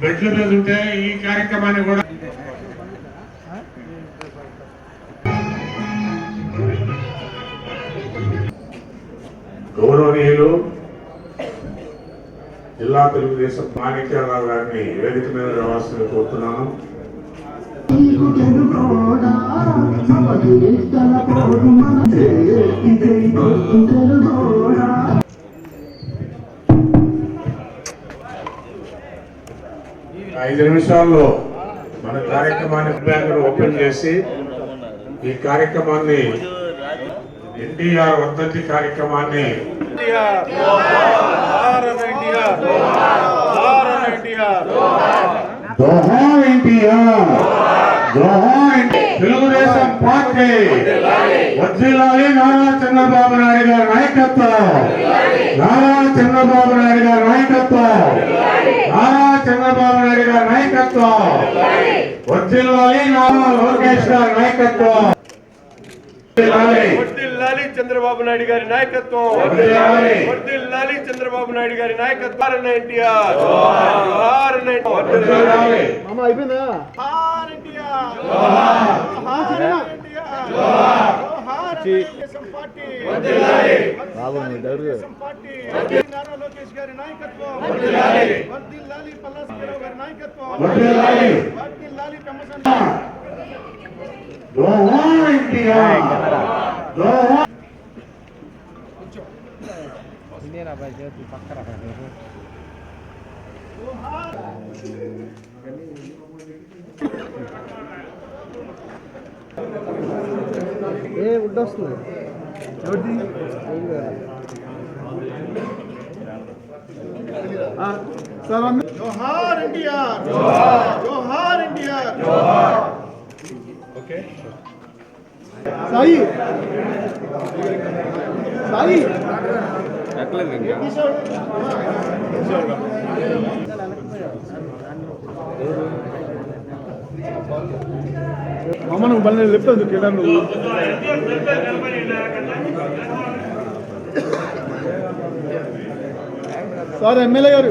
బెడ్ల మీద ఉంటే ఈ కార్యక్రమాన్ని కూడా గౌరవనీయులు జిల్లా తెలుగుదేశం మాణిక్యాలరావు గారిని వేదిక మీద రావాల్సింది కోరుతున్నాను. ఐదు నిమిషాల్లో మన కార్యక్రమాన్ని బ్యాంకులు ఓపెన్ చేసి ఈ కార్యక్రమాన్ని ఎన్టీఆర్ వర్ధంతి కార్యక్రమాన్ని తెలుగుదేశం పార్టీ వర్ధిల్లాలి. నారా చంద్రబాబు నాయుడు గారి నాయకత్వం, నారా చంద్రబాబు నాయుడు గారి నాయకత్వం, నారా చంద్రబాబు నాయుడు గారి నాయకత్వం వర్ధిల్లాలి. నారా లోకేష్ గారి నాయకత్వం వర్ధిల్లాలి. చంద్రబాబు నాయుడు గారి నాయకత్వం వర్ధిల్లాలి. చంద్రబాబు నాయుడు గారి నాయకత్వం ఎన్టీఆర్ అయిపోయిందా? లోకేష్ గారి నాయకత్వం వర్ధిల్లాలి. పల్లాశ్రీరావు గారి నాయకత్వం వర్ధిల్లాలి. వస్తుంది జోహార్ ఎన్టీఆర్, జోహార్ ఎన్టీఆర్. ఓకే సాయి సాయి అమ్మ నువ్వు మళ్ళీ లెఫ్ట్ అందుకు వెళ్ళా నువ్వు. సార్ ఎమ్మెల్యే గారు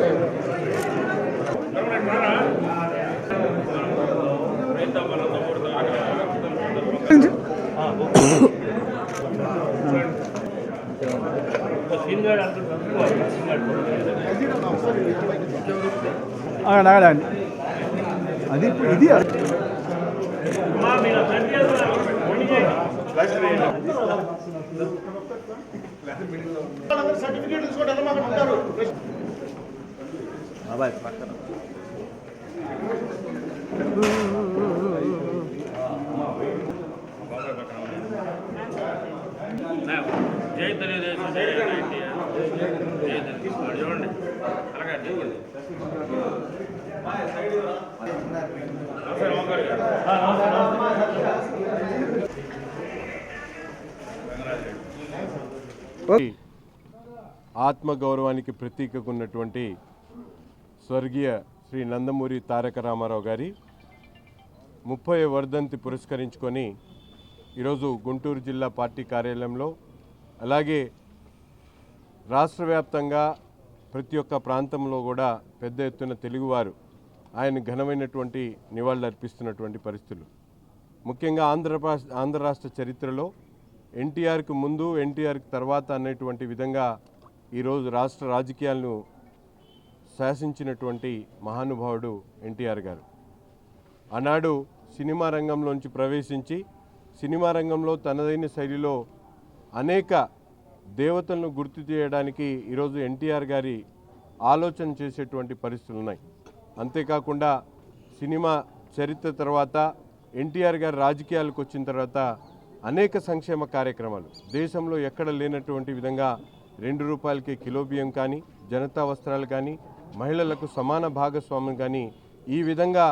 ఆగండి అది ఇది సర్టిఫికేట్ తీసుకోవడం ఉంటారు. పక్కన జై తెలుగుదేశం చూడండి అలాగే ఆత్మగౌరవానికి ప్రతీకగా ఉన్నటువంటి స్వర్గీయ శ్రీ నందమూరి తారక రామారావు గారి 30వ వర్ధంతి పురస్కరించుకొని ఈరోజు గుంటూరు జిల్లా పార్టీ కార్యాలయంలో అలాగే రాష్ట్ర వ్యాప్తంగా ప్రతి ఒక్క ప్రాంతంలో కూడా పెద్ద ఎత్తున తెలుగువారు ఆయన ఘనమైనటువంటి నివాళులు అర్పిస్తున్నటువంటి పరిస్థితులు. ముఖ్యంగా ఆంధ్ర రాష్ట్ర చరిత్రలో ఎన్టీఆర్కు ముందు ఎన్టీఆర్కి తర్వాత అనేటువంటి విధంగా ఈరోజు రాష్ట్ర రాజకీయాలను శాసించినటువంటి మహానుభావుడు ఎన్టీఆర్ గారు. ఆనాడు సినిమా రంగంలోంచి ప్రవేశించి సినిమా రంగంలో తనదైన శైలిలో అనేక దేవతలను గుర్తు చేయడానికి ఈరోజు ఎన్టీఆర్ గారి ఆలోచన చేసేటువంటి పరిస్థితులు ఉన్నాయి. అంతేకాకుండా సినిమా చరిత్ర తర్వాత ఎన్టీఆర్ గారి రాజకీయాలకు వచ్చిన తర్వాత అనేక సంక్షేమ కార్యక్రమాలు దేశంలో ఎక్కడ లేనటువంటి విధంగా 2 రూపాయలకి కిలో బియ్యం కానీ, జనతా వస్త్రాలు కానీ, మహిళలకు సమాన భాగస్వామ్యం కానీ, ఈ విధంగా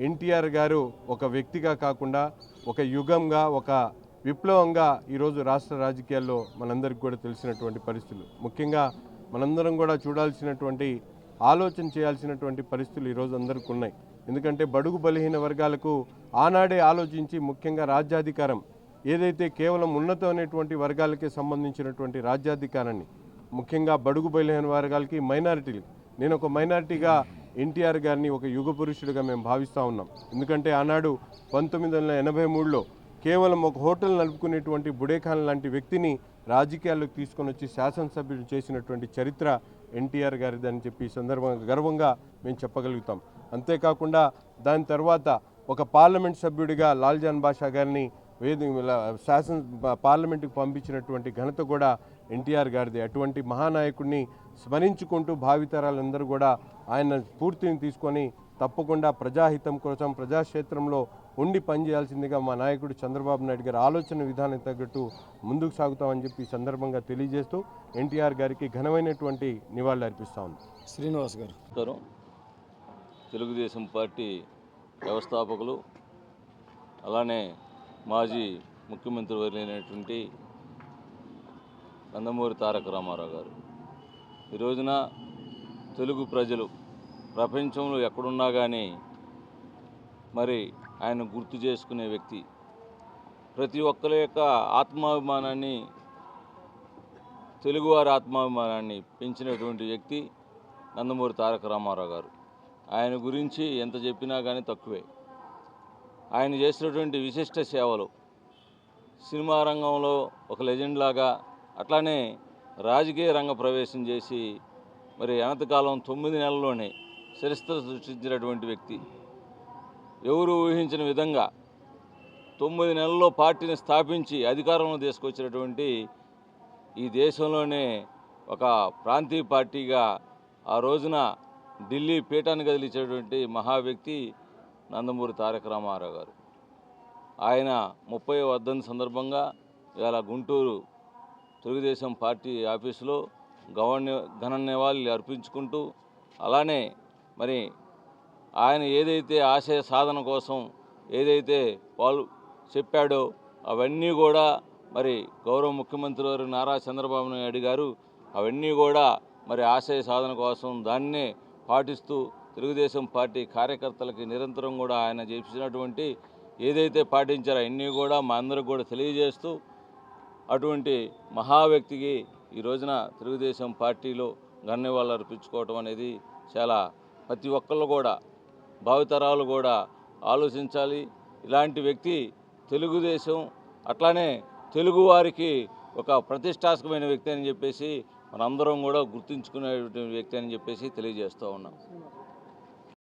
ఎన్టీఆర్ గారు ఒక వ్యక్తిగా కాకుండా ఒక యుగంగా ఒక విప్లవంగా ఈరోజు రాష్ట్ర రాజకీయాల్లో మనందరికీ కూడా తెలిసినటువంటి పరిస్థితులు. ముఖ్యంగా మనందరం కూడా చూడాల్సినటువంటి ఆలోచన చేయాల్సినటువంటి పరిస్థితులు ఈరోజు అందరికీ ఉన్నాయి. ఎందుకంటే బడుగు బలహీన వర్గాలకు ఆనాడే ఆలోచించి ముఖ్యంగా రాజ్యాధికారం ఏదైతే కేవలం ఉన్నతమైనటువంటి వర్గాలకే సంబంధించినటువంటి రాజ్యాధికారాన్ని ముఖ్యంగా బడుగు బలహీన వర్గాలకి మైనారిటీలు, నేను ఒక మైనారిటీగా ఎన్టీఆర్ గారిని ఒక యుగ పురుషుడిగా మేము భావిస్తూ ఉన్నాం. ఎందుకంటే ఆనాడు 1983లో కేవలం ఒక హోటల్ నడుపుకునేటువంటి బుడేఖాన్ లాంటి వ్యక్తిని రాజకీయాల్లోకి తీసుకొని వచ్చి శాసనసభ్యులు చేసినటువంటి చరిత్ర ఎన్టీఆర్ గారిది అని చెప్పి సందర్భంగా గర్వంగా మేము చెప్పగలుగుతాం. అంతేకాకుండా దాని తర్వాత ఒక పార్లమెంట్ సభ్యుడిగా లాల్జాన్ బాషా గారిని పార్లమెంటుకు పంపించినటువంటి ఘనత కూడా ఎన్టీఆర్ గారిది. అటువంటి మహానాయకుడిని స్మరించుకుంటూ భావితరాలందరూ కూడా ఆయన స్ఫూర్తిని తీసుకొని తప్పకుండా ప్రజాహితం కోసం ప్రజాక్షేత్రంలో ఉండి పనిచేయాల్సిందిగా మా నాయకుడు చంద్రబాబు నాయుడు గారి ఆలోచన విధానం తగ్గట్టు ముందుకు సాగుతామని చెప్పి ఈ సందర్భంగా తెలియజేస్తూ ఎన్టీఆర్ గారికి ఘనమైనటువంటి నివాళులు అర్పిస్తా ఉంది. శ్రీనివాస్ గారు. తెలుగుదేశం పార్టీ వ్యవస్థాపకులు అలానే మాజీ ముఖ్యమంత్రి వర్యులైనటువంటి నందమూరి తారక రామారావు గారు ఈ రోజున తెలుగు ప్రజలు ప్రపంచంలో ఎక్కడున్నా కానీ మరి ఆయన గుర్తు చేసుకునే వ్యక్తి. ప్రతి ఒక్కరి యొక్క ఆత్మాభిమానాన్ని, తెలుగువారి ఆత్మాభిమానాన్ని పెంచినటువంటి వ్యక్తి నందమూరి తారక రామారావు గారు. ఆయన గురించి ఎంత చెప్పినా కానీ తక్కువే. ఆయన చేసినటువంటి విశిష్ట సేవలు సినిమా రంగంలో ఒక లెజెండ్ లాగా, అట్లానే రాజకీయ రంగ ప్రవేశం చేసి మరి అనంతకాలం 9 నెలల్లోనే చరిత్ర సృష్టించినటువంటి వ్యక్తి. ఎవరు ఊహించిన విధంగా 9 నెలల్లో పార్టీని స్థాపించి అధికారంలో తీసుకొచ్చినటువంటి ఈ దేశంలోనే ఒక ప్రాంతీయ పార్టీగా ఆ రోజున ఢిల్లీ పీఠాన్ని కదిలించినటువంటి మహా వ్యక్తి నందమూరి తారక రామారావు గారు. ఆయన 30వ వర్ధంతి సందర్భంగా ఇవాళ గుంటూరు తెలుగుదేశం పార్టీ ఆఫీసులో ఘన నివాళులు అర్పించుకుంటూ, అలానే మరి ఆయన ఏదైతే ఆశయ సాధన కోసం ఏదైతే వాళ్ళు చెప్పాడో అవన్నీ కూడా మరి గౌరవ ముఖ్యమంత్రి వారు నారా చంద్రబాబు నాయుడు గారు అవన్నీ కూడా మరి ఆశయ సాధన కోసం దాన్నే పాటిస్తూ తెలుగుదేశం పార్టీ కార్యకర్తలకి నిరంతరం కూడా ఆయన చేసినటువంటి ఏదైతే పాటించారో అన్నీ కూడా మా అందరికి కూడా తెలియజేస్తూ అటువంటి మహా వ్యక్తికి ఈ రోజున తెలుగుదేశం పార్టీలో ఘననివాళులు అర్పించుకోవటం అనేది చాలా ప్రతి ఒక్కళ్ళు కూడా భావితరాలు కూడా ఆలోచించాలి. ఇలాంటి వ్యక్తి తెలుగుదేశం అట్లానే తెలుగువారికి ఒక ప్రతిష్టాత్మకమైన వ్యక్తి అని చెప్పేసి మనందరం కూడా గుర్తుంచుకునేటువంటి వ్యక్తి అని చెప్పేసి తెలియజేస్తూ ఉన్నాం.